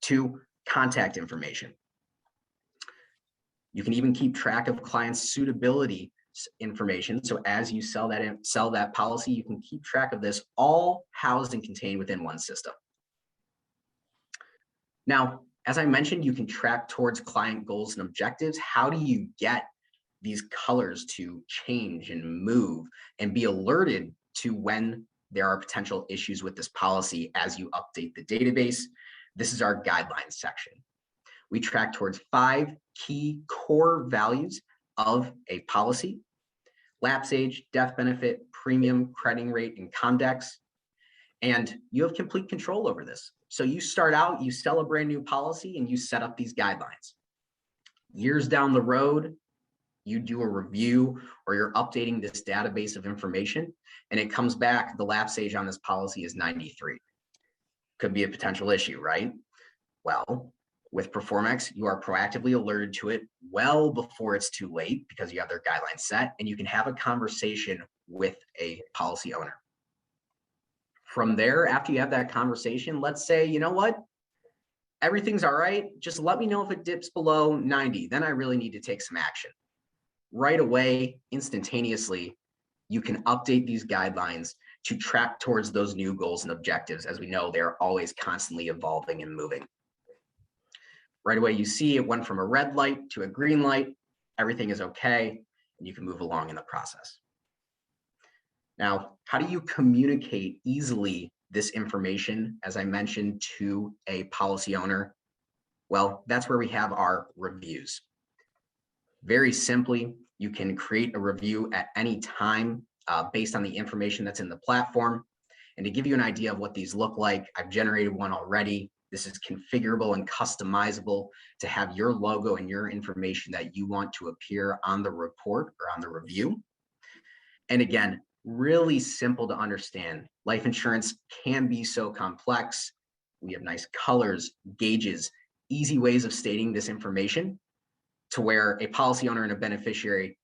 to contact information. You can even keep track of clients' suitability information. So as you sell that policy, you can keep track of this, all housed and contained within one system. Now, as I mentioned, you can track towards client goals and objectives. How do you get these colors to change and move and be alerted to when there are potential issues with this policy as you update the database? This is our guidelines section. We track towards 5 key core values of a policy: lapse age, death benefit, premium, crediting rate, and Comdex. And you have complete control over this. So you start out, you sell a brand new policy, and you set up these guidelines. Years down the road, you do a review or you're updating this database of information, and it comes back, the lapse age on this policy is 93. could be a potential issue, right? Well, with Proformex, you are proactively alerted to it well before it's too late because you have their guidelines set, and you can have a conversation with a policy owner. From there, after you have that conversation, let's say, you know what, everything's all right. Just let me know if it dips below 90. Then I really need to take some action. Right away, instantaneously, you can update these guidelines to track towards those new goals and objectives. As we know, they're always constantly evolving and moving. Right away, you see it went from a red light to a green light. Everything is okay, and you can move along in the process. Now, how do you communicate easily this information, as I mentioned, to a policy owner? Well, that's where we have our reviews. Very simply, you can create a review at any time based on the information that's in the platform. And to give you an idea of what these look like, I've generated one already. This is configurable and customizable to have your logo and your information that you want to appear on the report or on the review. And again, really simple to understand. Life insurance can be so complex. We have nice colors, gauges, easy ways of stating this information to where a policy owner and a beneficiary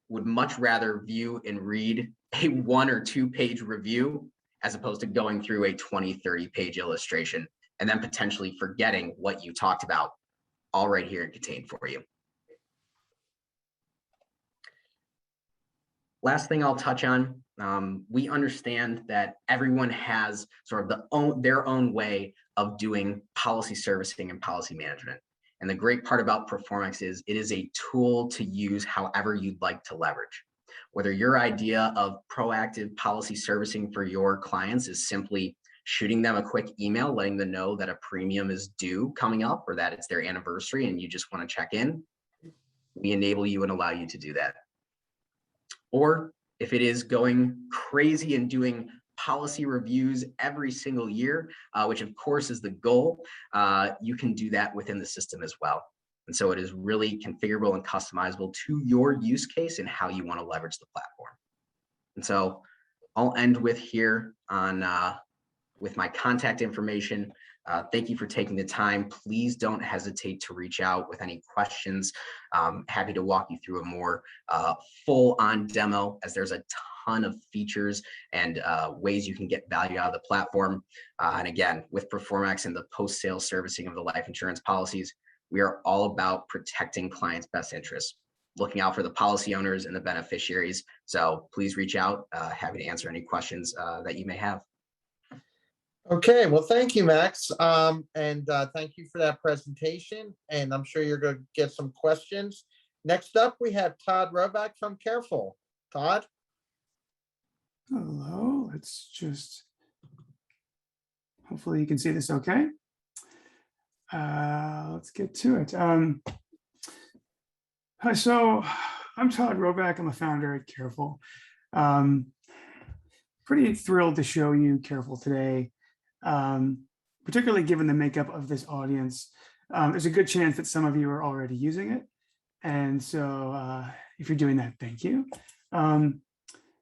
would much rather view and read a 1 or 2 page review as opposed to going through a 20, 30 page illustration and then potentially forgetting what you talked about, all right here and contained for you. Last thing I'll touch on, we understand that everyone has sort of their own way of doing policy servicing and policy management. And the great part about Proformex is it is a tool to use however you'd like to leverage. Whether your idea of proactive policy servicing for your clients is simply shooting them a quick email, letting them know that a premium is due coming up or that it's their anniversary and you just want to check in, we enable you and allow you to do that. Or if it is going crazy and doing policy reviews every single year, which of course is the goal, you can do that within the system as well. And so it is really configurable and customizable to your use case and how you want to leverage the platform. And so I'll end with here on with my contact information. Thank you for taking the time. Please don't hesitate to reach out with any questions. Happy to walk you through a more full-on demo, as there's a ton of features and ways you can get value out of the platform. And again, with Proformex and the post-sale servicing of the life insurance policies, we are all about protecting clients' best interests, looking out for the policy owners and the beneficiaries. So please reach out. Happy to answer any questions that you may have. Okay, well, thank you, Max. And thank you for that presentation. And I'm sure you're going to get some questions. Next up, we have Todd Rovak from Carefull. Todd? Hello, let's just, hopefully you can see this okay. Let's get to it. Hi, so I'm Todd Rovak. I'm a founder at Carefull. Pretty thrilled to show you Carefull today. Particularly given the makeup of this audience, there's a good chance that some of you are already using it. And so if you're doing that, thank you.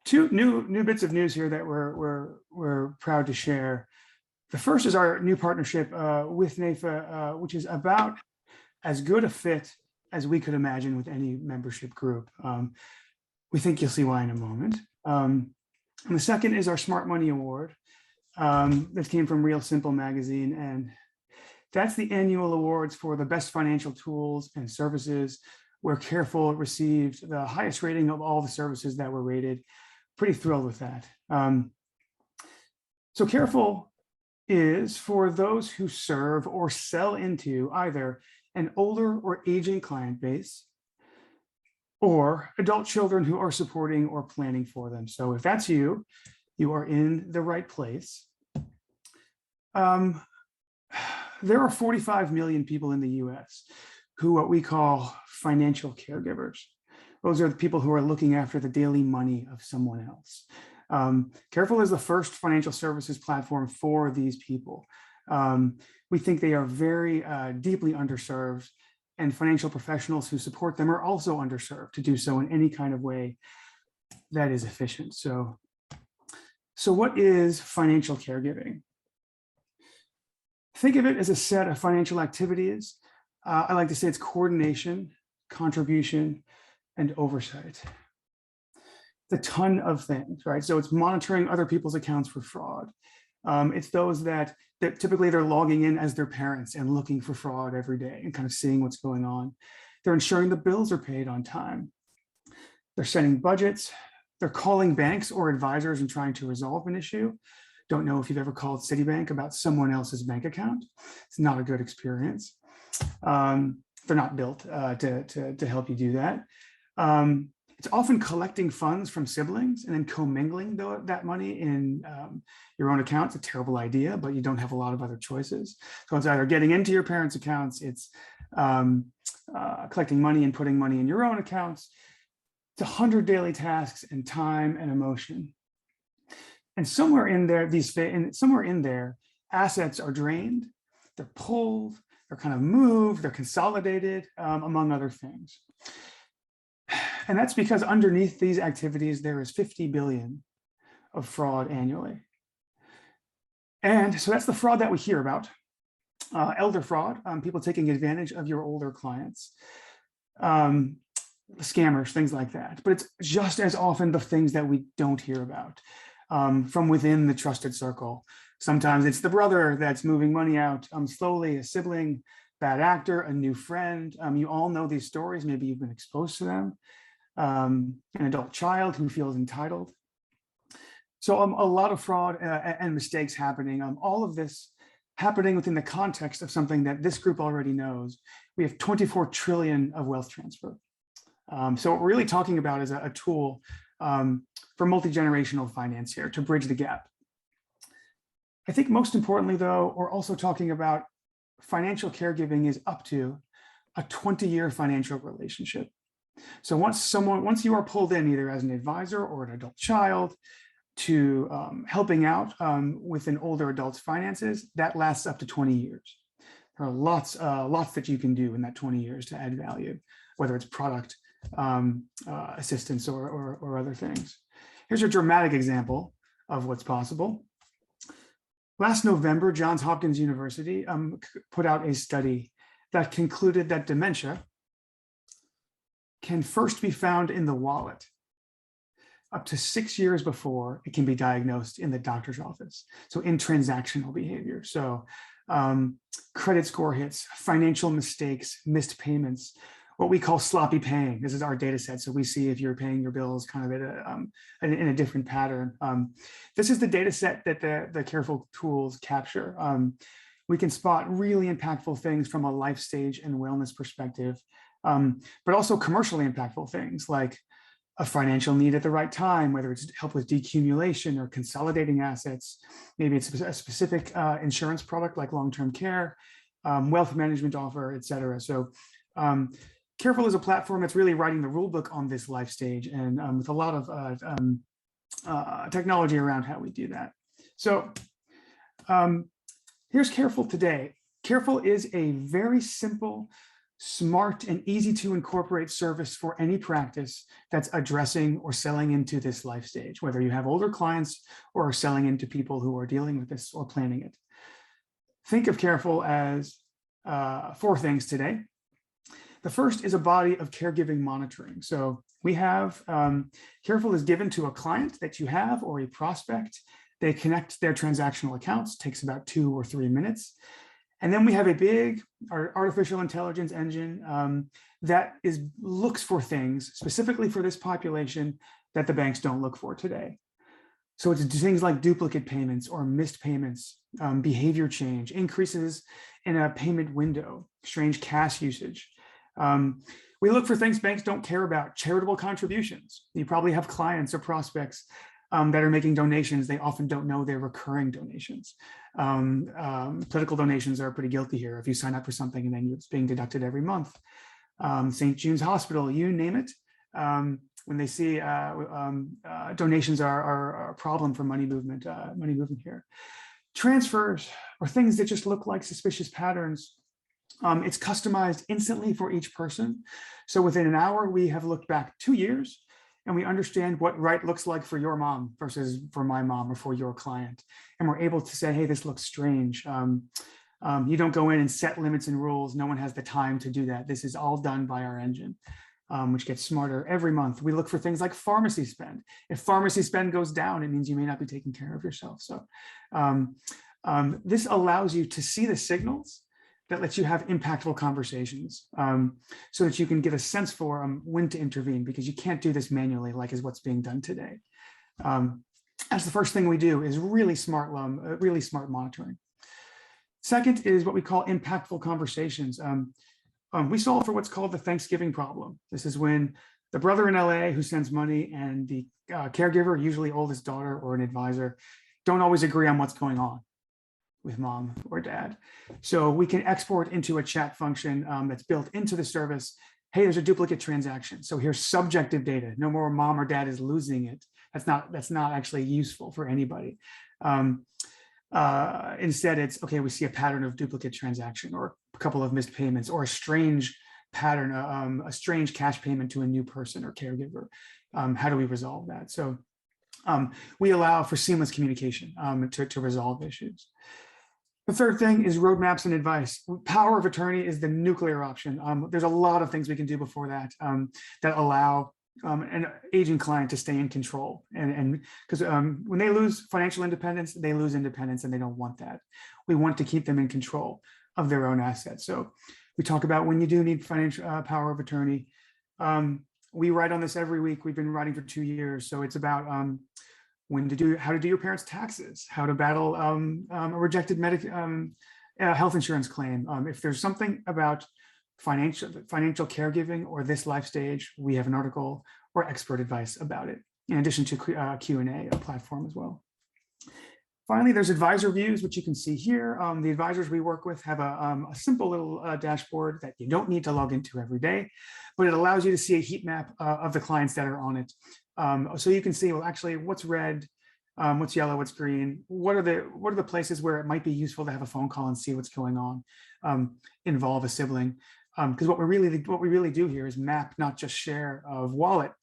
Two new bits of news here that we're proud to share. The first is our new partnership with NAIFA, which is about as good a fit as we could imagine with any membership group. We think you'll see why in a moment. And the second is our Smart Money Award. That came from Real Simple magazine, and that's the annual awards for the best financial tools and services, where Carefull received the highest rating of all the services that were rated. Pretty thrilled with that. So Carefull is for those who serve or sell into either an older or aging client base, or adult children who are supporting or planning for them. So if that's you, you are in the right place. There are 45 million people in the US who what we call financial caregivers. Those are the people who are looking after the daily money of someone else. Carefull is the first financial services platform for these people. We think they are very deeply underserved, and financial professionals who support them are also underserved to do so in any kind of way that is efficient. So what is financial caregiving? Think of it as a set of financial activities. I like to say it's coordination, contribution, and oversight. It's a ton of things, right? So it's monitoring other people's accounts for fraud. It's those that typically they're logging in as their parents and looking for fraud every day and kind of seeing what's going on. They're ensuring the bills are paid on time. They're setting budgets. They're calling banks or advisors and trying to resolve an issue. Don't know if you've ever called Citibank about someone else's bank account. It's not a good experience. They're not built to help you do that. It's often collecting funds from siblings and then commingling that money in your own account. It's a terrible idea, but you don't have a lot of other choices. So it's either getting into your parents' accounts, it's collecting money and putting money in your own accounts. It's 100 daily tasks and time and emotion. And somewhere in there, assets are drained, they're pulled, they're kind of moved, they're consolidated, among other things. And that's because underneath these activities, there is 50 billion of fraud annually. And so that's the fraud that we hear about. Elder fraud, people taking advantage of your older clients, scammers, things like that. But it's just as often the things that we don't hear about from within the trusted circle. Sometimes it's the brother that's moving money out slowly, a sibling, bad actor, a new friend. You all know these stories. Maybe you've been exposed to them. An adult child who feels entitled. So a lot of fraud and mistakes happening. All of this happening within the context of something that this group already knows. We have 24 trillion of wealth transfer. So what we're really talking about is a tool for multi-generational finance here to bridge the gap. I think most importantly, though, we're also talking about financial caregiving is up to a 20-year financial relationship. So once you are pulled in either as an advisor or an adult child to helping out with an older adult's finances, that lasts up to 20 years. There are lots that you can do in that 20 years to add value, whether it's product assistance or other things. Here's a dramatic example of what's possible. Last November, Johns Hopkins University put out a study that concluded that dementia can first be found in the wallet up to 6 years before it can be diagnosed in the doctor's office. So in transactional behavior. So credit score hits, financial mistakes, missed payments, what we call sloppy paying. This is our data set. So we see if you're paying your bills kind of at in a different pattern. This is the data set that the Carefull tools capture. We can spot really impactful things from a life stage and wellness perspective, but also commercially impactful things like a financial need at the right time, whether it's help with decumulation or consolidating assets. Maybe it's a specific insurance product like long-term care, wealth management offer, et cetera. So Carefull is a platform that's really writing the rule book on this life stage and with a lot of technology around how we do that. So here's Carefull today. Carefull is a very simple, smart, and easy to incorporate service for any practice that's addressing or selling into this life stage, whether you have older clients or are selling into people who are dealing with this or planning it. Think of Carefull as 4 things today. The first is a body of caregiving monitoring. So we have, Carefull is given to a client that you have or a prospect. They connect their transactional accounts, takes about 2 or 3 minutes. And then we have a big artificial intelligence engine that looks for things specifically for this population that the banks don't look for today. So it's things like duplicate payments or missed payments, behavior change, increases in a payment window, strange cash usage. We look for things banks don't care about, charitable contributions. You probably have clients or prospects that are making donations. They often don't know they're recurring donations. Political donations are pretty guilty here. If you sign up for something and then it's being deducted every month. St. June's Hospital, you name it. When they see donations are a problem for money movement here. Transfers or things that just look like suspicious patterns. It's customized instantly for each person. So within an hour, we have looked back 2 years and we understand what right looks like for your mom versus for my mom or for your client. And we're able to say, hey, this looks strange. You don't go in and set limits and rules. No one has the time to do that. This is all done by our engine, which gets smarter every month. We look for things like pharmacy spend. If pharmacy spend goes down, it means you may not be taking care of yourself. So this allows you to see the signals that lets you have impactful conversations, so that you can get a sense for when to intervene, because you can't do this manually like is what's being done today. That's the first thing we do, is really smart monitoring. Second is what we call impactful conversations. We solve for what's called the Thanksgiving problem. This is when the brother in LA who sends money and the caregiver, usually oldest daughter or an advisor, don't always agree on what's going on with mom or dad. So we can export into a chat function that's built into the service. Hey, there's a duplicate transaction. So here's subjective data. No more mom or dad is losing it. That's not actually useful for anybody. Instead, it's okay, we see a pattern of duplicate transaction or a couple of missed payments or a strange pattern, a strange cash payment to a new person or caregiver. How do we resolve that? So we allow for seamless communication to resolve issues. The third thing is roadmaps and advice. Power of attorney is the nuclear option. There's a lot of things we can do before that that allow an aging client to stay in control. And because when they lose financial independence, they lose independence, and they don't want that. We want to keep them in control of their own assets. So we talk about when you do need financial power of attorney. We write on this every week. We've been writing for 2 years. So it's about how to do your parents' taxes, how to battle a rejected health insurance claim. If there's something about financial caregiving or this life stage, we have an article or expert advice about it, in addition to Q&A platform as well. Finally, there's advisor views, which you can see here. The advisors we work with have a simple little dashboard that you don't need to log into every day, but it allows you to see a heat map of the clients that are on it. So you can see, well, actually, what's red, what's yellow, what's green, what are the places where it might be useful to have a phone call and see what's going on, involve a sibling. Because what we really do here is map not just share of wallet,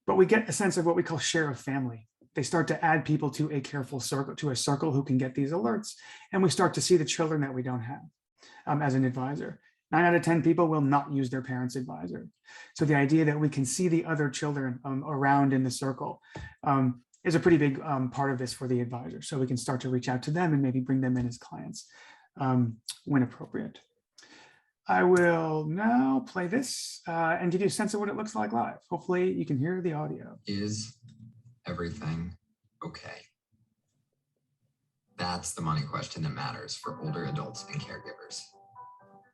but we get a sense of what we call share of family. They start to add people to a Carefull circle, to a circle who can get these alerts, and we start to see the children that we don't have as an advisor. 9 out of 10 people will not use their parents' advisor. So the idea that we can see the other children around in the circle is a pretty big part of this for the advisor. So we can start to reach out to them and maybe bring them in as clients when appropriate. I will now play this and give you a sense of what it looks like live. Hopefully you can hear the audio. Is everything okay? That's the money question that matters for older adults and caregivers.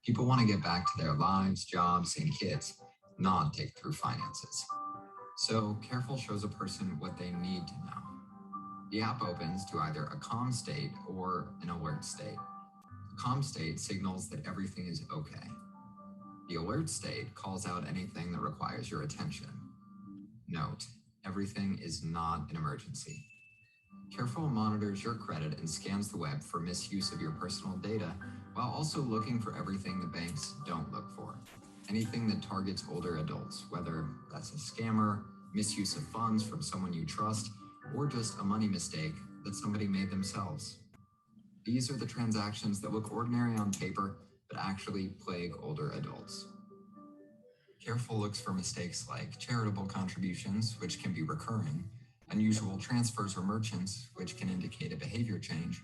People want to get back to their lives, jobs, and kids, not dig through finances. So Carefull shows a person what they need to know. The app opens to either a calm state or an alert state. The calm state signals that everything is okay. The alert state calls out anything that requires your attention. Note, everything is not an emergency. Carefull monitors your credit and scans the web for misuse of your personal data, while also looking for everything the banks don't look for. Anything that targets older adults, whether that's a scammer, misuse of funds from someone you trust, or just a money mistake that somebody made themselves. These are the transactions that look ordinary on paper, but actually plague older adults. Carefull looks for mistakes like charitable contributions, which can be recurring, unusual transfers or merchants, which can indicate a behavior change,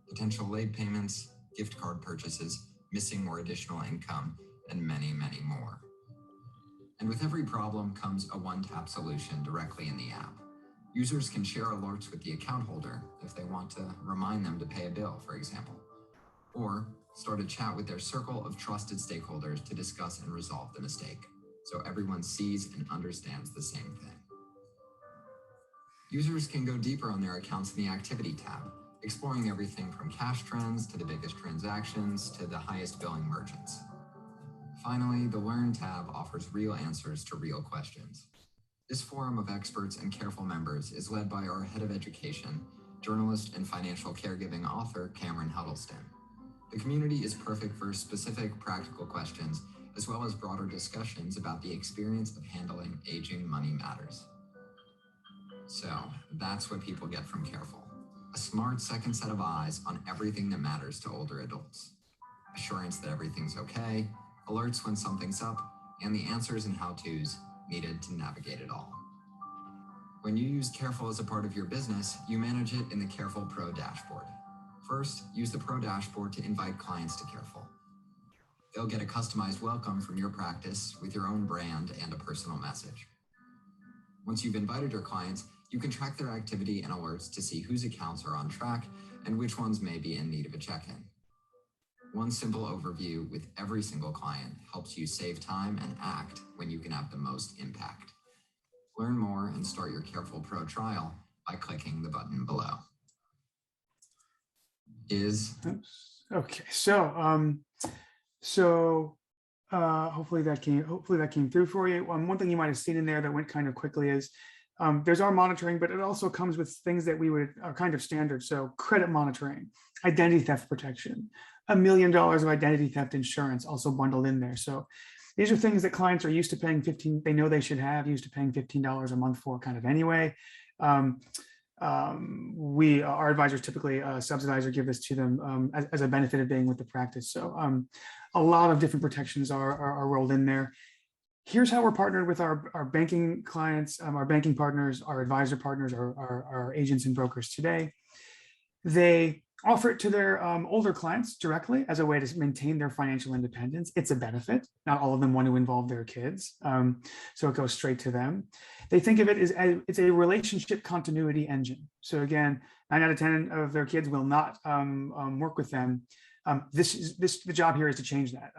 potential late payments, gift card purchases, missing or additional income, and many, many more. And with every problem comes a one-tap solution directly in the app. Users can share alerts with the account holder if they want to remind them to pay a bill, for example, or start a chat with their circle of trusted stakeholders to discuss and resolve the mistake, so everyone sees and understands the same thing. Users can go deeper on their accounts in the Activity tab, exploring everything from cash trends to the biggest transactions to the highest billing merchants. Finally, the Learn tab offers real answers to real questions. This forum of experts and Carefull members is led by our head of education, journalist and financial caregiving author, Cameron Huddleston. The community is perfect for specific practical questions, as well as broader discussions about the experience of handling aging money matters. So that's what people get from Carefull. A smart second set of eyes on everything that matters to older adults. assurance that everything's okay, alerts when something's up, and the answers and how-tos needed to navigate it all. When you use Carefull as a part of your business, you manage it in the Carefull Pro dashboard. First, use the Pro dashboard to invite clients to Carefull. They'll get a customized welcome from your practice with your own brand and a personal message. Once you've invited your clients, you can track their activity and alerts to see whose accounts are on track and which ones may be in need of a check-in. One simple overview with every single client helps you save time and act when you can have the most impact. Learn more and start your Carefull Pro trial by clicking the button below. Okay, hopefully that came through for you. One thing you might have seen in there that went kind of quickly is there's our monitoring, but it also comes with things that are kind of standard. So credit monitoring, identity theft protection, $1 million of identity theft insurance also bundled in there. So these are things that clients are used to paying they know they should have, used to paying $15 a month for kind of anyway. Our advisors typically subsidize or give this to them as a benefit of being with the practice. So a lot of different protections are rolled in there. Here's how we're partnered with our banking clients, our banking partners, our advisor partners, our agents and brokers today. They offer it to their older clients directly as a way to maintain their financial independence. It's a benefit. Not all of them want to involve their kids, so it goes straight to them. They think of it as it's a relationship continuity engine. So again, 9 out of 10 of their kids will not work with them. The job here is to change that.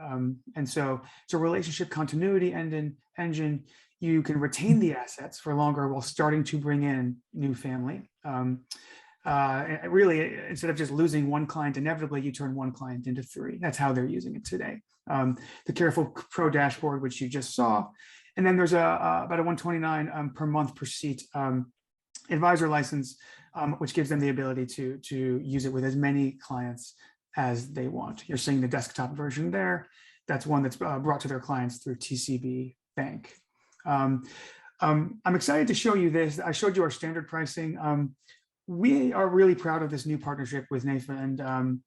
And so it's a relationship continuity engine. You can retain the assets for longer while starting to bring in new family. Really, instead of just losing one client, inevitably you turn one client into 3. That's how they're using it today. The Carefull Pro dashboard, which you just saw, and then there's about a $129 per month per seat advisor license, which gives them the ability to use it with as many clients as they want. You're seeing the desktop version there. That's one that's brought to their clients through TCB Bank. I'm excited to show you this. I showed you our standard pricing. We are really proud of this new partnership with NAIFA.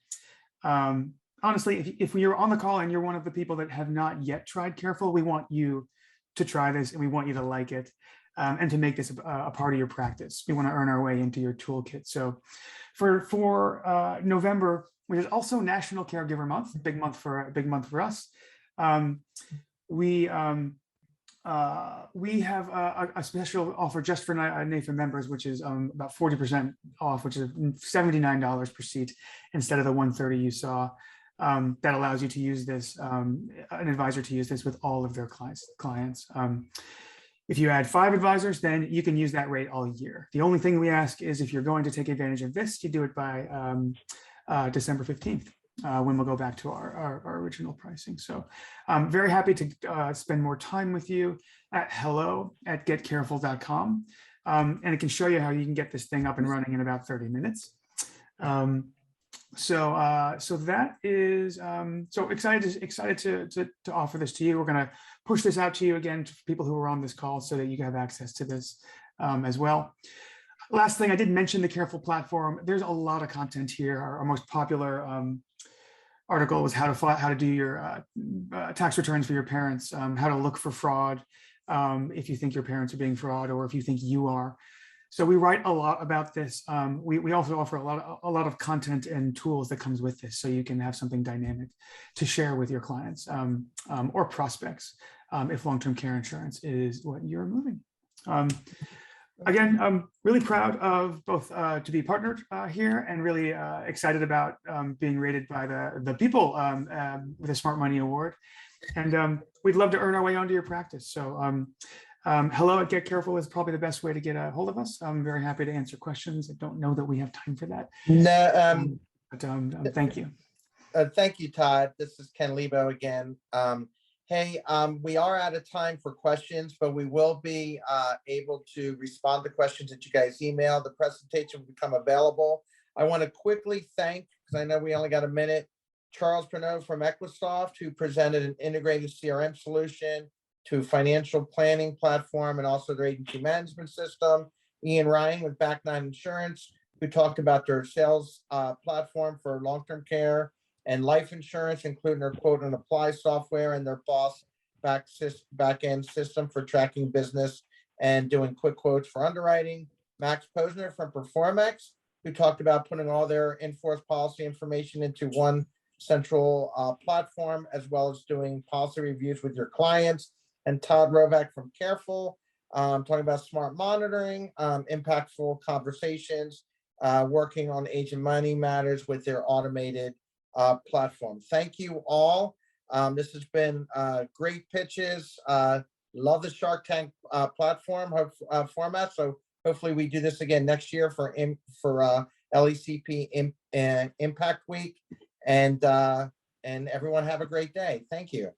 And honestly, if you're on the call and you're one of the people that have not yet tried Carefull, we want you to try this and we want you to like it and to make this a part of your practice. We want to earn our way into your toolkit. So for November, which is also National Caregiver Month, big month for us, we have a special offer just for NAIFA members, which is about 40% off, which is $79 per seat instead of the $130 you saw. That allows you to use this, an advisor to use this with all of their clients. If you add 5 advisors, then you can use that rate all year. The only thing we ask is if you're going to take advantage of this, you do it by December 15th. When we'll go back to our original pricing. So I'm very happy to spend more time with you at hello@getcarefull.com. And it can show you how you can get this thing up and running in about 30 minutes. So that is, so excited to offer this to you. We're going to push this out to you again to people who are on this call so that you can have access to this as well. Last thing, I did mention the Carefull platform. There's a lot of content here. Our most popular article was how to do your tax returns for your parents, how to look for fraud if you think your parents are being fraud or if you think you are. So we write a lot about this. We also offer a lot of content and tools that comes with this, so you can have something dynamic to share with your clients or prospects if long-term care insurance is what you're moving. Again, I'm really proud of both to be partnered here and really excited about being rated by the people with a Smart Money Award. And we'd love to earn our way onto your practice. So hello@getcarefull is probably the best way to get a hold of us. I'm very happy to answer questions. I don't know that we have time for that. No, but thank you. Thank you, Todd. This is Ken Leibow again. Hey, we are out of time for questions, but we will be able to respond to questions that you guys email. The presentation will become available. I want to quickly thank, because I know we only got a minute, Charles Pedneault from Equisoft, who presented an integrated CRM solution to financial planning platform and also their agency management system. Ian Ryan with Back9 Insurance, who talked about their sales platform for long-term care. and life insurance, including their quote and apply software and their boss back-end system for tracking business and doing quick quotes for underwriting. Max Posner from Proformex, who talked about putting all their in-force policy information into one central platform, as well as doing policy reviews with your clients. And Todd Rovak from Carefull, talking about smart monitoring, impactful conversations, working on agent money matters with their automated platform. Thank you all. This has been great pitches. Love the Shark Tank platform format. So hopefully we do this again next year for LECP Impact Week. And everyone have a great day. Thank you.